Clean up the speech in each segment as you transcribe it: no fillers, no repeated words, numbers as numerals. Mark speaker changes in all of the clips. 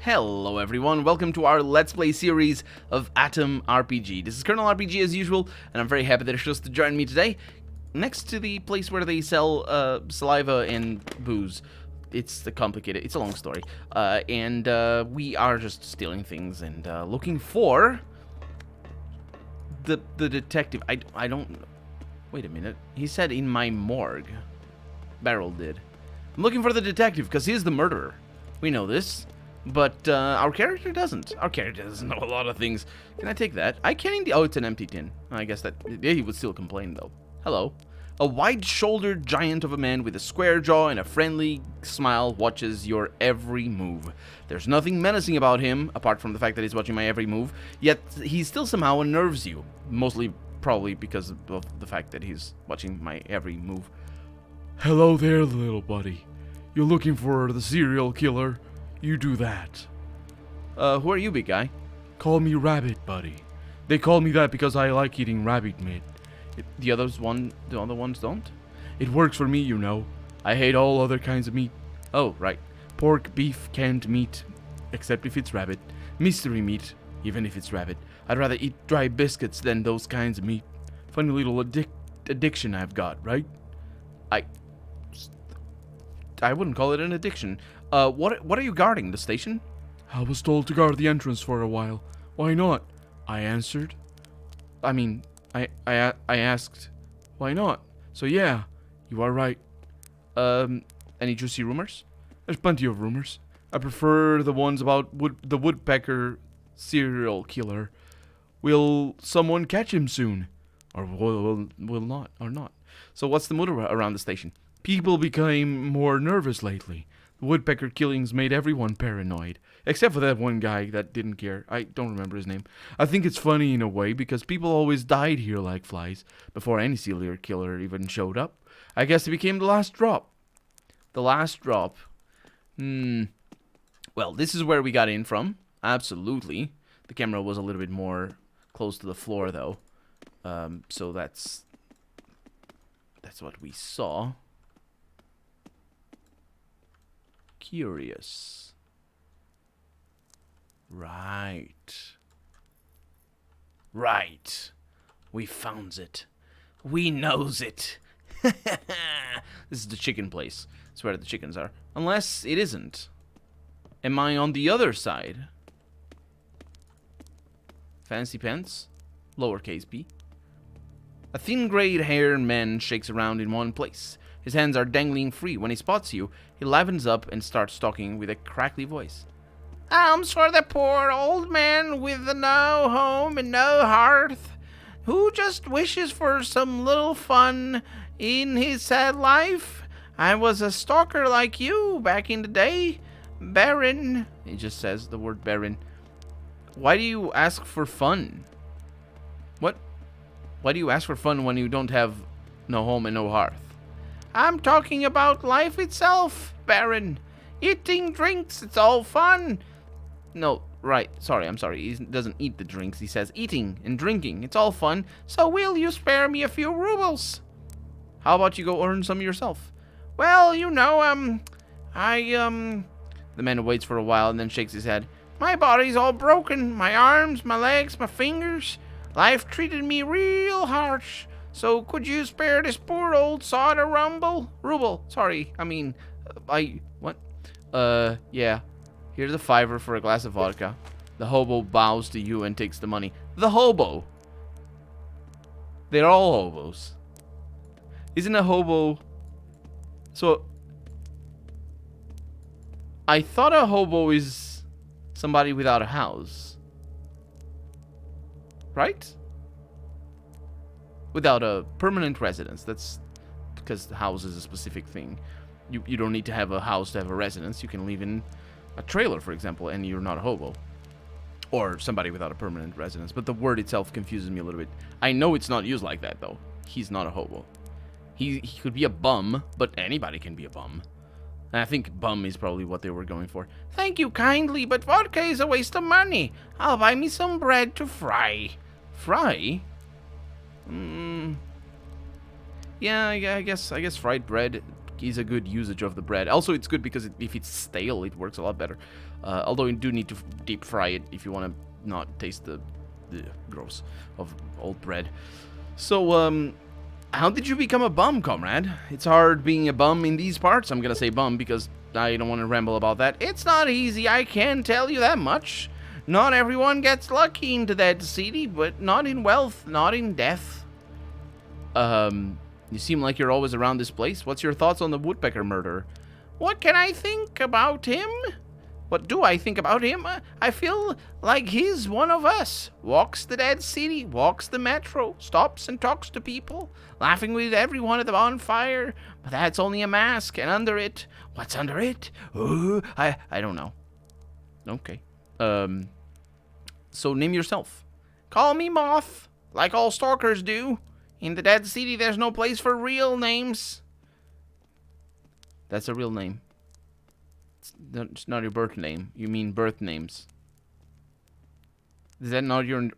Speaker 1: Hello everyone, welcome to our Let's Play series of A.T.O.M RPG. This is Colonel RPG as usual, and I'm very happy that you're supposed to join me today, next to the place where they sell saliva and booze. It's a long story. We are just stealing things and looking for the detective. I don't... Wait a minute. He said in my morgue. Beryl did. I'm looking for the detective because he's the murderer. We know this. But our character doesn't. Our character doesn't know a lot of things. Can I take that? I can indeed. Oh, it's an empty tin. I guess that... he would still complain, though. Hello. A wide-shouldered giant of a man with a square jaw and a friendly smile watches your every move. There's nothing menacing about him, apart from the fact that he's watching my every move, yet he still somehow unnerves you. Mostly, probably because of the fact that he's watching my every move.
Speaker 2: Hello there, little buddy. You're looking for the serial killer? You do that.
Speaker 1: Who are you, big guy?
Speaker 2: Call me Rabbit, buddy. They call me that because I like eating rabbit meat.
Speaker 1: The other ones don't?
Speaker 2: It works for me, you know. I hate all other kinds of meat.
Speaker 1: Oh, right.
Speaker 2: Pork, beef, canned meat, except if it's rabbit. Mystery meat, even if it's rabbit. I'd rather eat dry biscuits than those kinds of meat. Funny little addiction I've got, right?
Speaker 1: I wouldn't call it an addiction. What are you guarding? The station?
Speaker 2: I was told to guard the entrance for a while. Why not? I answered. I asked. Why not? So yeah, you are right.
Speaker 1: Any juicy rumors?
Speaker 2: There's plenty of rumors. I prefer the ones about the woodpecker serial killer. Will someone catch him soon? Or will not, or not?
Speaker 1: So what's the mood around the station?
Speaker 2: People became more nervous lately. The woodpecker killings made everyone paranoid. Except for that one guy that didn't care. I don't remember his name. I think it's funny in a way because people always died here like flies before any serial killer even showed up. I guess it became the last drop.
Speaker 1: The last drop. Well, this is where we got in from. Absolutely. The camera was a little bit more close to the floor though. So that's what we saw. Curious. Right. We found it. We knows it. This is the chicken place. It's where the chickens are. Unless it isn't. Am I on the other side? Fancy pants? Lowercase b. A thin grey-haired man shakes around in one place. His hands are dangling free. When he spots you, he livens up and starts talking with a crackly voice. Alms for the poor old man with no home and no hearth, who just wishes for some little fun in his sad life. I was a stalker like you back in the day, Baron. He just says the word Baron. Why do you ask for fun? What? Why do you ask for fun when you don't have no home and no hearth? I'm talking about life itself, Baron. Eating drinks, it's all fun. No, right, sorry, I'm sorry. He doesn't eat the drinks. He says eating and drinking, it's all fun. So will you spare me a few rubles? How about you go earn some yourself? Well, you know, The man waits for a while and then shakes his head. My body's all broken. My arms, my legs, my fingers. Life treated me real harsh. So could you spare this poor old sod a ruble? Sorry, what? Yeah. Here's a $5 for a glass of vodka. The hobo bows to you and takes the money. The hobo? They're all hobos. Isn't a hobo... So... I thought a hobo is somebody without a house. Right? Without a permanent residence. That's because the house is a specific thing. You don't need to have a house to have a residence. You can live in a trailer, for example, and you're not a hobo. Or somebody without a permanent residence. But the word itself confuses me a little bit. I know it's not used like that, though. He's not a hobo. He could be a bum, but anybody can be a bum. And I think bum is probably what they were going for. Thank you kindly, but vodka is a waste of money. I'll buy me some bread to fry. Fry? Yeah, I guess fried bread is a good usage of the bread. Also, it's good because if it's stale, it works a lot better. Although you do need to deep fry it if you want to not taste the gross of old bread. So, how did you become a bum, comrade? It's hard being a bum in these parts. I'm gonna say bum because I don't want to ramble about that. It's not easy, I can tell you that much. Not everyone gets lucky into that city, but not in wealth, not in death. You seem like you're always around this place. What's your thoughts on the woodpecker murder? What can I think about him? What do I think about him? I feel like he's one of us. Walks the dead city, walks the metro, stops and talks to people, laughing with everyone at the bonfire. But that's only a mask, and under it, what's under it? Ooh, I don't know. Okay. So name yourself. Call me Moth, like all stalkers do. In the dead city, there's no place for real names. That's a real name. It's not your birth name. You mean birth names. Is that not your...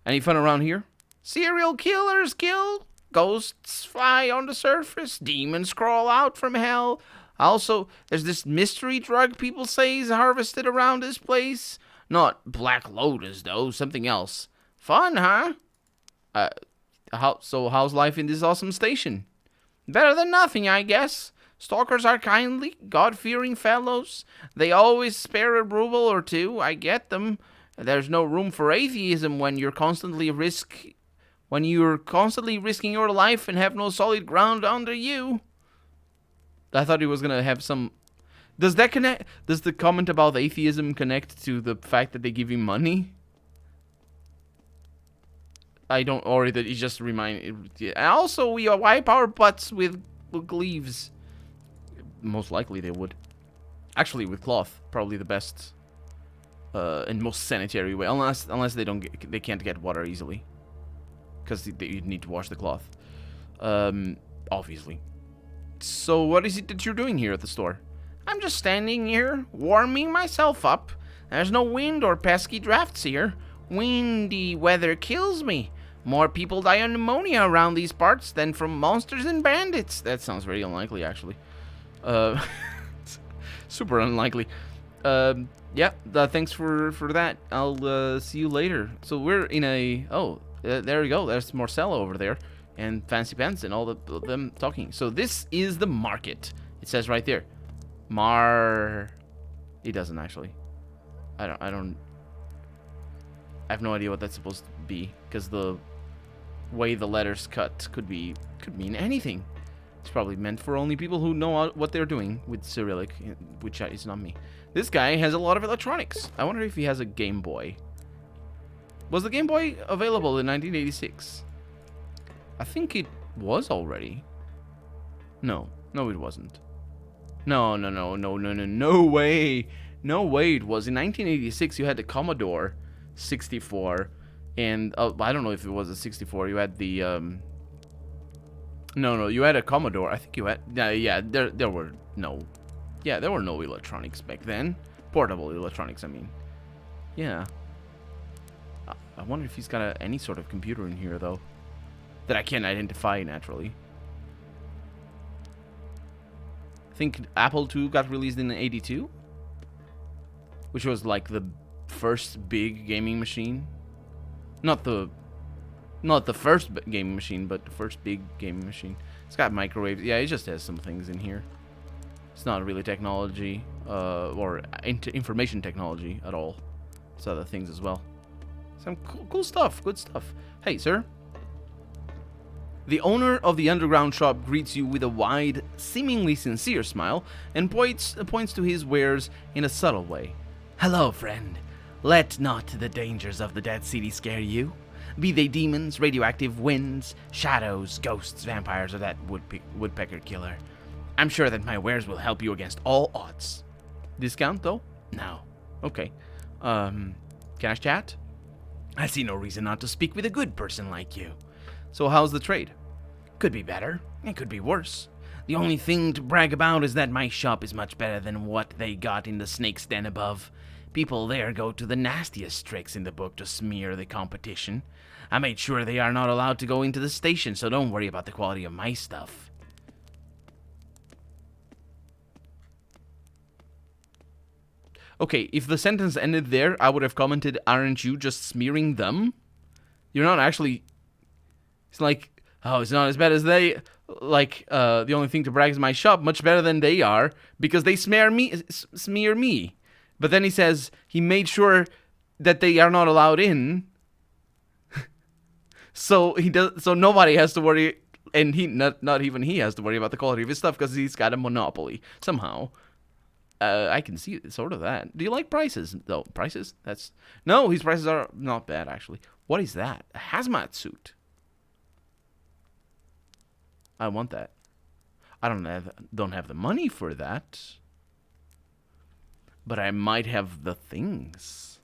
Speaker 1: Any fun around here? Serial killers kill. Ghosts fly on the surface. Demons crawl out from hell. Also, there's this mystery drug people say is harvested around this place. Not Black Lotus, though. Something else. Fun, huh? How's life in this awesome station? Better than nothing, I guess. Stalkers are kindly, God-fearing fellows. They always spare a ruble or two. I get them. There's no room for atheism when you're constantly risking your life and have no solid ground under you. I thought he was gonna have some. Does that connect? Does the comment about atheism connect to the fact that they give him money? I don't, or that he just remind. Also, we wipe our butts with leaves. Most likely they would. Actually, with cloth, probably the best and most sanitary way. Unless they can't get water easily, because you need to wash the cloth. Obviously. So, what is it that you're doing here at the store? I'm just standing here, warming myself up. There's no wind or pesky drafts here. Windy weather kills me. More people die of pneumonia around these parts than from monsters and bandits. That sounds very unlikely, actually. Super unlikely. Yeah, thanks for that. I'll see you later. So we're in a... Oh, there we go. There's Marcella over there. And Fancy Pants and all of them talking. So this is the market. It says right there. It doesn't actually. I have no idea what that's supposed to be, because the way the letters cut could mean anything. It's probably meant for only people who know what they're doing with Cyrillic, which is not me. This guy has a lot of electronics. I wonder if he has a Game Boy. Was the Game Boy available in 1986? I think it was already. No, it wasn't. No way. No way it was. In 1986, you had the Commodore 64, and I don't know if it was a 64. You had the no, you had a Commodore. I think you had there were no electronics back then. Portable electronics, I mean. Yeah. I wonder if he's got any sort of computer in here though that I can't identify naturally. I think Apple II got released in '82, which was like the first big gaming machine. Not the first gaming machine, but the first big gaming machine. It's got microwaves. Yeah, it just has some things in here. It's not really technology or information technology at all. It's other things as well. Some cool stuff. Good stuff. Hey, sir. The owner of the underground shop greets you with a wide, seemingly sincere smile and points to his wares in a subtle way. Hello, friend. Let not the dangers of the Dead City scare you. Be they demons, radioactive winds, shadows, ghosts, vampires, or that woodpecker killer. I'm sure that my wares will help you against all odds. Discount, though? No. Okay. Can I chat? I see no reason not to speak with a good person like you. So how's the trade? Could be better. It could be worse. The only thing to brag about is that my shop is much better than what they got in the snake's den above. People there go to the nastiest tricks in the book to smear the competition. I made sure they are not allowed to go into the station, so don't worry about the quality of my stuff. Okay, if the sentence ended there, I would have commented, aren't you just smearing them? You're not actually... It's like, oh, it's not as bad as they... Like, the only thing to brag is my shop, much better than they are, because they smear me. But then he says he made sure that they are not allowed in, so nobody has to worry, and not even he has to worry about the quality of his stuff because he's got a monopoly somehow. I can see sort of that. Do you like prices though? Prices? No, his prices are not bad actually. What is that? A hazmat suit. I want that. I don't have the money for that, but I might have the things.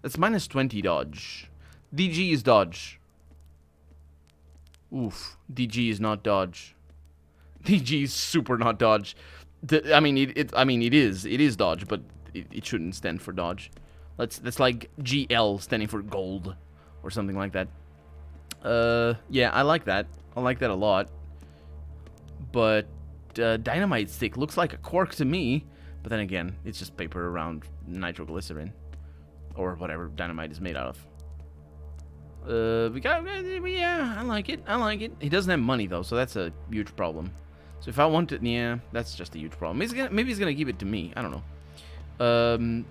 Speaker 1: That's minus 20 dodge. DG is dodge. Oof. DG is not dodge. DG is super not dodge. I mean, it is dodge, but it shouldn't stand for dodge. That's like GL standing for gold or something like that. Yeah, I like that. I like that a lot. But dynamite stick looks like a cork to me. But then again, it's just paper around nitroglycerin or whatever dynamite is made out of. Yeah, I like it. I like it. He doesn't have money though, so that's a huge problem. So if I want it, yeah, that's just a huge problem. Maybe he's gonna give it to me. I don't know.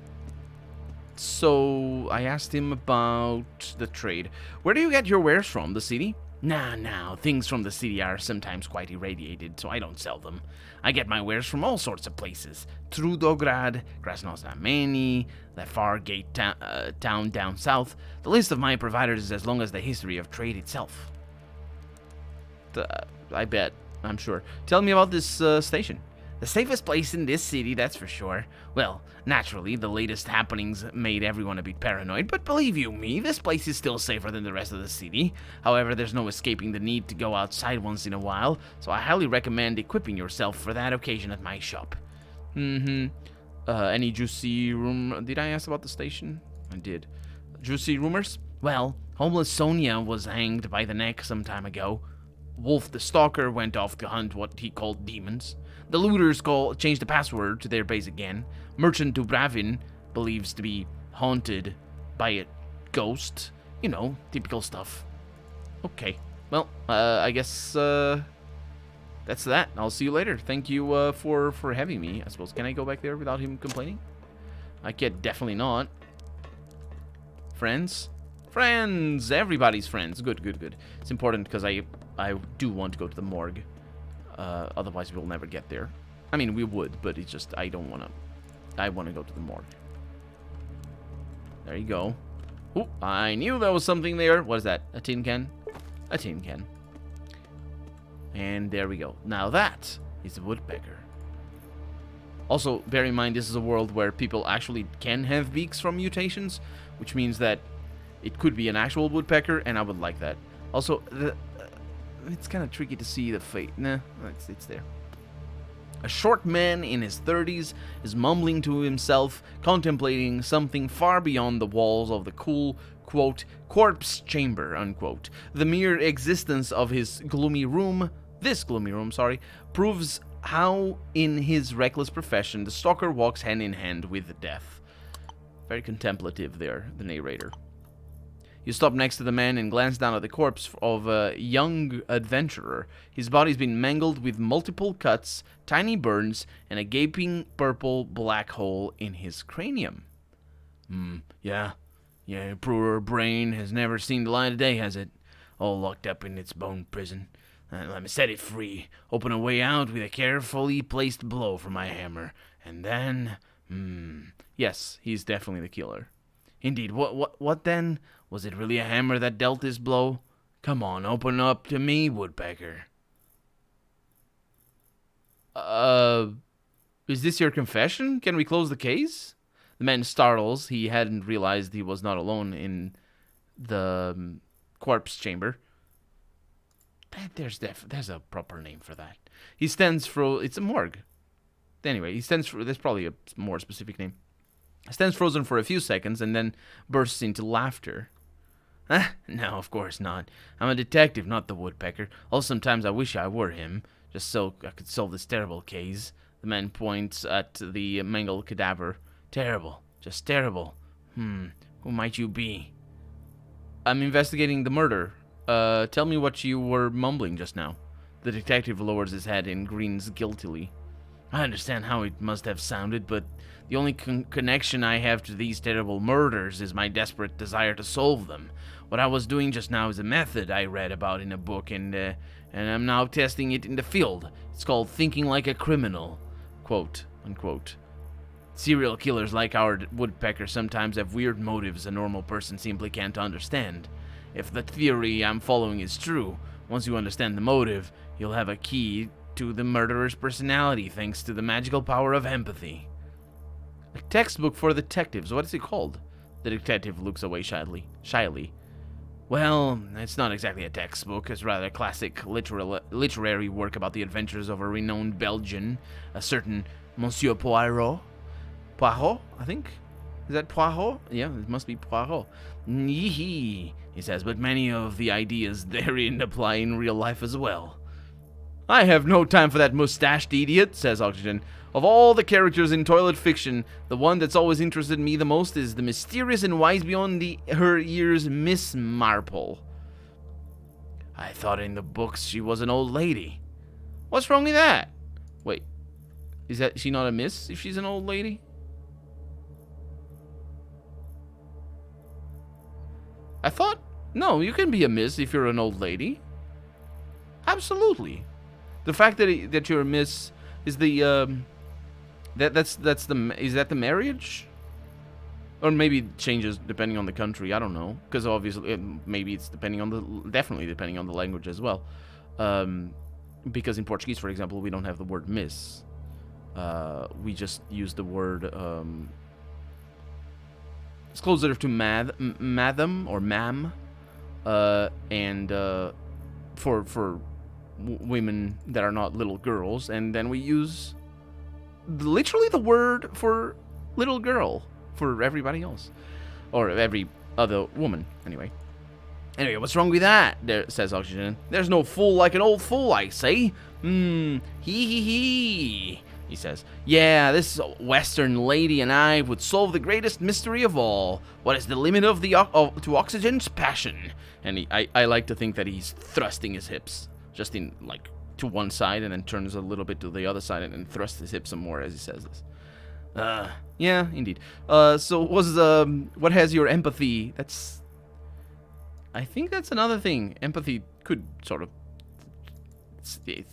Speaker 1: So I asked him about the trade. Where do you get your wares from? The city? Nah, things from the city are sometimes quite irradiated, so I don't sell them. I get my wares from all sorts of places. Trudograd, Krasnoznameni, the far gate town down south. The list of my providers is as long as the history of trade itself. I bet. I'm sure. Tell me about this station. The safest place in this city, that's for sure. Well, naturally, the latest happenings made everyone a bit paranoid, but believe you me, this place is still safer than the rest of the city. However, there's no escaping the need to go outside once in a while, so I highly recommend equipping yourself for that occasion at my shop. Any juicy room? Did I ask about the station? I did. Juicy rumors? Well, homeless Sonia was hanged by the neck some time ago. Wolf the Stalker went off to hunt what he called demons. The looters changed the password to their base again. Merchant Dubravin believes to be haunted by a ghost. You know, typical stuff. Okay. Well, I guess that's that. I'll see you later. Thank you for having me, I suppose. Can I go back there without him complaining? I can definitely not. Friends? Friends! Everybody's friends. Good. It's important because I do want to go to the morgue. Otherwise we'll never get there. I mean, we would, but it's just, I don't want to. I want to go to the morgue. There you go. Oh, I knew there was something there. What is that? A tin can? A tin can. And there we go. Now that is a woodpecker. Also, bear in mind, this is a world where people actually can have beaks from mutations, which means that it could be an actual woodpecker, and I would like that. Also, it's kind of tricky to see the fate. Nah, it's there. A short man in his 30s is mumbling to himself, contemplating something far beyond the walls of the cool, quote, corpse chamber, unquote. The mere existence of this gloomy room, proves how in his reckless profession the stalker walks hand in hand with death. Very contemplative there, the narrator. You stop next to the man and glance down at the corpse of a young adventurer. His body's been mangled with multiple cuts, tiny burns, and a gaping purple black hole in his cranium. Yeah, poor brain has never seen the light of day, has it? All locked up in its bone prison. Let me set it free, open a way out with a carefully placed blow from my hammer, and then... Yes, he's definitely the killer. Indeed, what then? Was it really a hammer that dealt this blow? Come on, open up to me, woodpecker. Is this your confession? Can we close the case? The man startles. He hadn't realized he was not alone in the corpse chamber. There's a proper name for that. He stands for... It's a morgue. Anyway, he stands for... There's probably a more specific name. Stands frozen for a few seconds and then bursts into laughter. No, of course not. I'm a detective, not the woodpecker. Although sometimes I wish I were him, just so I could solve this terrible case. The man points at the mangled cadaver. Terrible. Just terrible. Who might you be? I'm investigating the murder. Tell me what you were mumbling just now. The detective lowers his head and grins guiltily. I understand how it must have sounded, but the only connection I have to these terrible murders is my desperate desire to solve them. What I was doing just now is a method I read about in a book, and I'm now testing it in the field. It's called thinking like a criminal. Quote, unquote. Serial killers like our woodpecker sometimes have weird motives a normal person simply can't understand. If the theory I'm following is true, once you understand the motive, you'll have a key to the murderer's personality thanks to the magical power of empathy. A textbook for detectives. What is it called? The detective looks away shyly. Well, it's not exactly a textbook. It's rather a classic literary work about the adventures of a renowned Belgian, a certain Monsieur Poirot. Poirot, I think? Is that Poirot? Yeah, it must be Poirot. Yee, he says, but many of the ideas therein apply in real life as well. I have no time for that mustached idiot, says Oxygen. Of all the characters in toilet fiction, the one that's always interested me the most is the mysterious and wise beyond her years Miss Marple. I thought in the books she was an old lady. What's wrong with that? Wait, is she not a miss if she's an old lady? I thought, no, you can be a miss if you're an old lady. Absolutely. The fact that you're a miss is the is that the marriage? Or maybe it changes depending on the country. I don't know, because obviously maybe it's definitely depending on the language as well. Because in Portuguese, for example, we don't have the word miss. We just use the word. It's closer to madam or ma'am, and for women that are not little girls, and then we use literally the word for little girl for everybody else, or every other woman. Anyway, what's wrong with that? There, says Oxygen. There's no fool like an old fool, I say. He says. Yeah, this Western lady and I would solve the greatest mystery of all. What is the limit to Oxygen's passion? And I like to think that he's thrusting his hips just in like to one side and then turns a little bit to the other side and then thrusts his hips some more as he says this. Yeah, indeed. So what has your empathy? I think that's another thing. Empathy could sort of.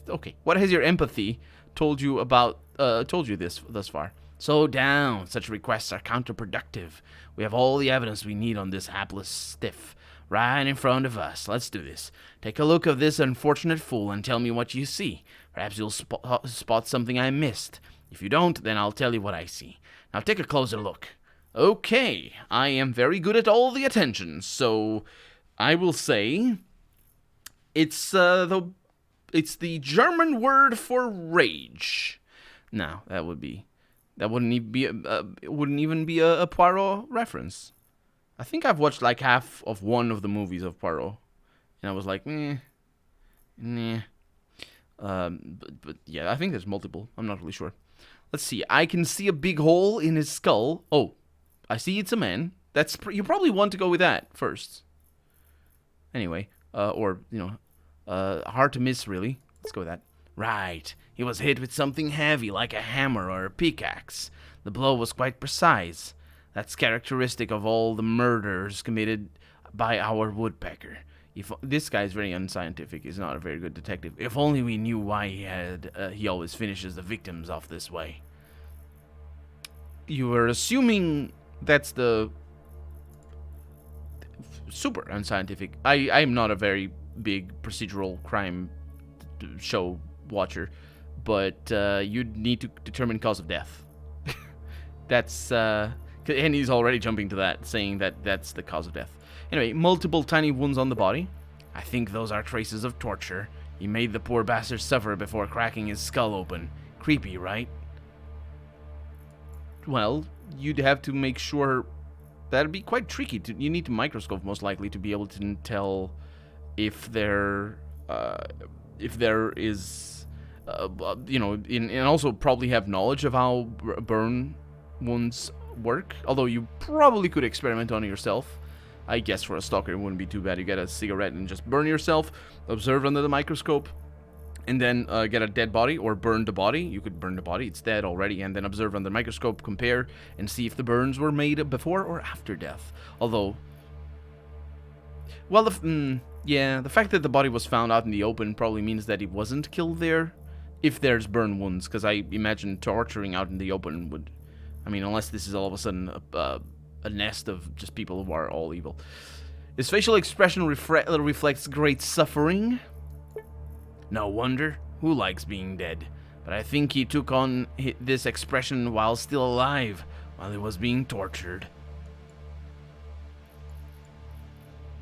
Speaker 1: Okay. What has your empathy told you this thus far? Slow down. Such requests are counterproductive. We have all the evidence we need on this hapless stiff right in front of us. Let's do this. Take a look of this unfortunate fool and tell me what you see. Perhaps you'll spot something I missed. If you don't, then I'll tell you what I see. Now take a closer look. Okay, I am very good at all the attention, so I will say it's the German word for rage. No, it wouldn't even be a Poirot reference. I think I've watched like half of one of the movies of Poirot, and I was like, nah. But yeah, I think there's multiple. I'm not really sure. Let's see. I can see a big hole in his skull. Oh, I see it's a man. You probably want to go with that first. Anyway, hard to miss, really. Let's go with that. Right. He was hit with something heavy, like a hammer or a pickaxe. The blow was quite precise. That's characteristic of all the murders committed by our woodpecker. This guy's very unscientific. He's not a very good detective. If only we knew why he always finishes the victims off this way. You were assuming that's the super unscientific. I'm not a very big procedural crime show watcher, but you'd need to determine cause of death. That's and he's already jumping to that, saying that that's the cause of death. Anyway, multiple tiny wounds on the body. I think those are traces of torture. He made the poor bastard suffer before cracking his skull open. Creepy, right? Well, you'd have to make sure. That'd be quite tricky. You need a microscope, most likely, to be able to tell if there is
Speaker 2: you know, and also probably have knowledge of how burn wounds work. Although you probably could experiment on yourself. I guess for a stalker it wouldn't be too bad. You get a cigarette and just burn yourself, observe under the microscope, and then get a dead body or burn the body. You could burn the body, it's dead already, and then observe under the microscope, compare, and see if the burns were made before or after death. Although, well, yeah, the fact that the body was found out in the open probably means that he wasn't killed there, if there's burn wounds, because I imagine torturing out in the open would, I mean, unless this is all of a sudden a nest of just people who are all evil. His facial expression reflects great suffering. No wonder. Who likes being dead? But I think he took on this expression while still alive, while he was being tortured.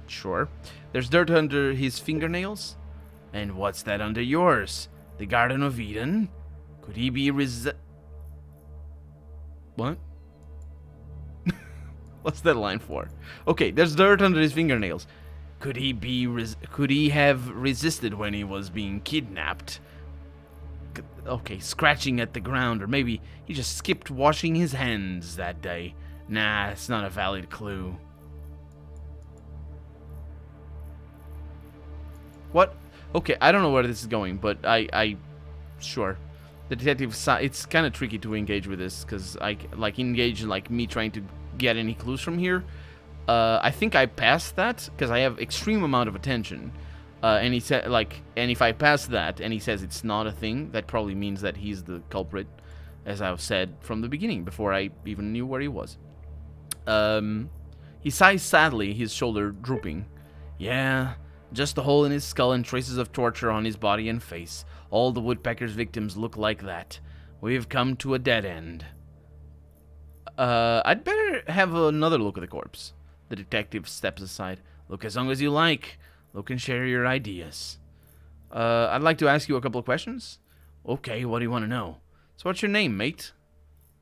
Speaker 2: Sure. There's dirt under his fingernails? And what's that under yours? The Garden of Eden? Could he be What? What's that line for? Okay, there's dirt under his fingernails. Could he have resisted when he was being kidnapped? Okay, scratching at the ground, or maybe he just skipped washing his hands that day. Nah, it's not a valid clue. What? Okay, I don't know where this is going, but sure. The detective, it's kind of tricky to engage with this, because I, engage, me trying to get any clues from here. I think I passed that, because I have extreme amount of attention. And he said, and if I pass that, and he says it's not a thing, that probably means that he's the culprit, as I've said from the beginning, before I even knew where he was. He sighs sadly, his shoulder drooping. Yeah, just a hole in his skull and traces of torture on his body and face. All the woodpecker's victims look like that. We've come to a dead end. I'd better have another look at the corpse. The detective steps aside. Look as long as you like. Look and share your ideas. I'd like to ask you a couple of questions. Okay, what do you want to know? So what's your name, mate?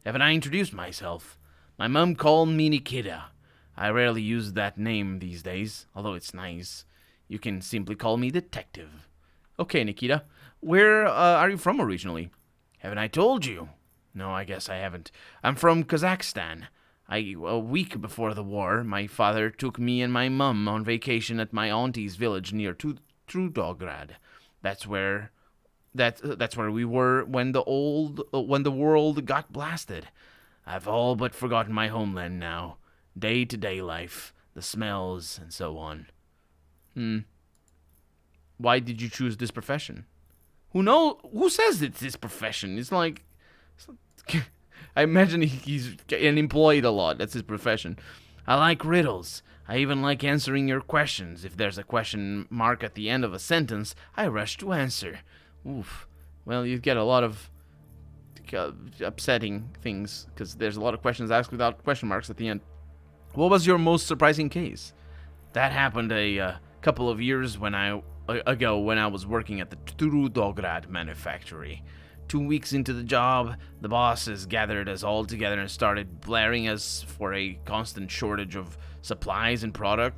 Speaker 2: Haven't I introduced myself? My mum called me Nikita. I rarely use that name these days, although it's nice. You can simply call me Detective. Okay, Nikita. Where are you from originally? Haven't I told you? No, I guess I haven't. I'm from Kazakhstan. A week before the war, my father took me and my mum on vacation at my auntie's village near Trudograd. That's where we were when the world got blasted. I've all but forgotten my homeland now. Day-to-day life, the smells, and so on. Why did you choose this profession? Who says it's his profession? It's like I imagine he's employed a lot. That's his profession. I like riddles. I even like answering your questions. If there's a question mark at the end of a sentence, I rush to answer. Oof. Well, you get a lot of upsetting things, because there's a lot of questions asked without question marks at the end. What was your most surprising case? That happened a couple of years ago when I was working at the Trudograd manufactory. 2 weeks into the job, the bosses gathered us all together and started blaring us for a constant shortage of supplies and product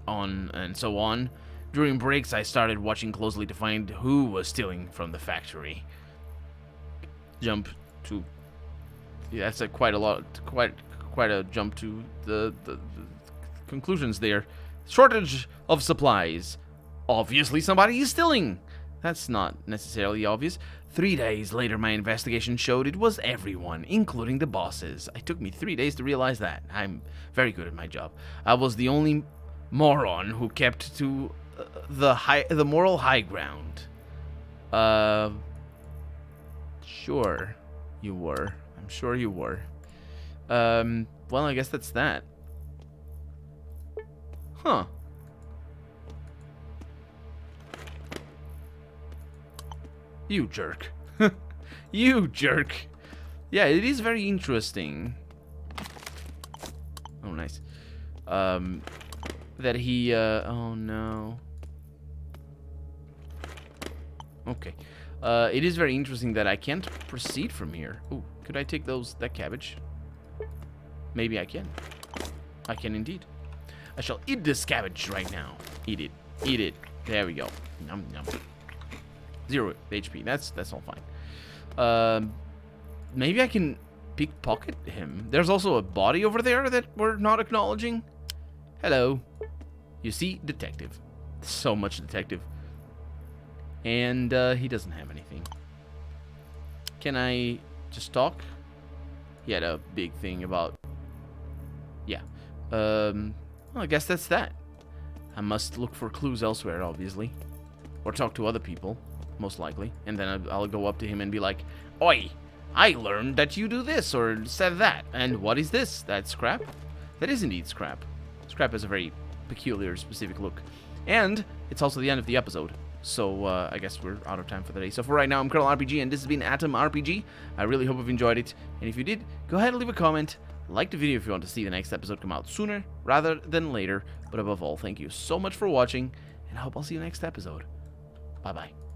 Speaker 2: and so on. During breaks, I started watching closely to find who was stealing from the factory. Jump to... Yeah, that's quite a jump to the conclusions there. Shortage of supplies. Obviously somebody is stealing. That's not necessarily obvious. 3 days later, my investigation showed it was everyone, including the bosses. It took me 3 days to realize that. I'm very good at my job. I was the only moron who kept to the moral high ground. Sure you were. I'm sure you were. Well, I guess that's that. Huh. You jerk. You jerk. Yeah, it is very interesting. Oh, nice. That he, oh no. Okay. It is very interesting that I can't proceed from here. Ooh, could I take that cabbage? Maybe I can. I can indeed. I shall eat this cabbage right now. Eat it. Eat it. There we go. Nom nom.
Speaker 1: 0 HP. That's all fine. Maybe I can pickpocket him. There's also a body over there that we're not acknowledging. Hello. You see, detective. So much detective. And he doesn't have anything. Can I just talk? He had a big thing about... Yeah. Well, I guess that's that. I must look for clues elsewhere, obviously. Or talk to other people, most likely. And then I'll go up to him and be like, Oi! I learned that you do this, or said that. And what is this? That's scrap? That is indeed scrap. Scrap has a very peculiar, specific look. And it's also the end of the episode. So, I guess we're out of time for the day. So for right now, I'm Colonel RPG, and this has been Atom RPG. I really hope you've enjoyed it. And if you did, go ahead and leave a comment. Like the video if you want to see the next episode come out sooner rather than later. But above all, thank you so much for watching, and I hope I'll see you next episode. Bye-bye.